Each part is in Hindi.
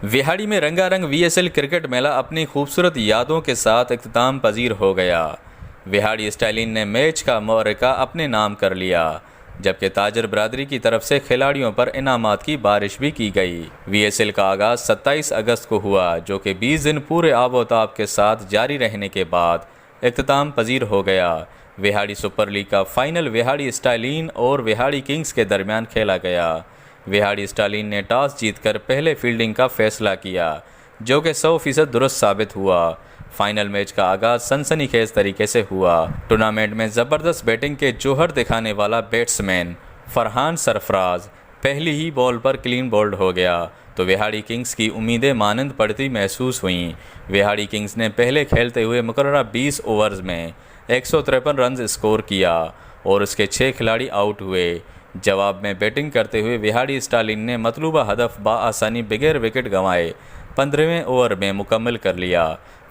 विहाड़ी में रंगारंग वीएसएल क्रिकेट मेला अपनी खूबसूरत यादों के साथ इख्तिताम पजीर हो गया। विहाड़ी स्टाइलिन ने मैच का मौरका अपने नाम कर लिया, जबकि ताजर बरादरी की तरफ से खिलाड़ियों पर इनामात की बारिश भी की गई। वीएसएल का आगाज़ 27 अगस्त को हुआ, जो कि 20 दिन पूरे आबोताब के साथ जारी रहने के बाद इख्तिताम पजीर हो गया। विहाड़ी सुपर लीग का फाइनल विहाड़ी स्टाइलिन और विहाड़ी किंग्स के दरमियान खेला गया। विहाड़ी स्टालिन ने टॉस जीतकर पहले फील्डिंग का फैसला किया, जो कि 100% दुरुस्त साबित हुआ। फाइनल मैच का आगाज़ सनसनीखेज तरीके से हुआ। टूर्नामेंट में ज़बरदस्त बैटिंग के जोहर दिखाने वाला बैट्समैन फरहान सरफराज पहली ही बॉल पर क्लीन बोल्ड हो गया, तो विहाड़ी किंग्स की उम्मीदें मानंद पड़ती महसूस हुईं। विहाड़ी किंग्स ने पहले खेलते हुए मुकर्ररा 20 ओवर्स में 153 रन स्कोर किया और उसके 6 खिलाड़ी आउट हुए। जवाब में बैटिंग करते हुए विहाड़ी स्टालिन ने मतलूबा हदफ बआसानी बगैर विकेट गंवाए 15वें ओवर में मुकम्मल कर लिया।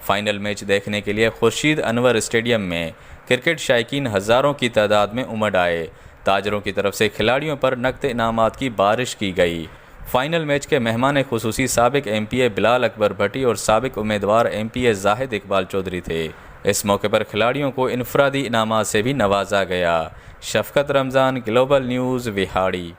फाइनल मैच देखने के लिए खुर्शीद अनवर स्टेडियम में क्रिकेट शायकीन हज़ारों की तादाद में उमड़ आए। ताजरों की तरफ से खिलाड़ियों पर नकद इनामात की बारिश की गई। फाइनल मैच के मेहमान खुसूसी साबिक एमपीए बिलाल अकबर भट्टी और साबिक उम्मीदवार एमपीए जाहिद इकबाल चौधरी थे। इस मौके पर खिलाड़ियों को इनफरादी इनामात से भी नवाजा गया। शफकत रमज़ान, ग्लोबल न्यूज़, विहाड़ी।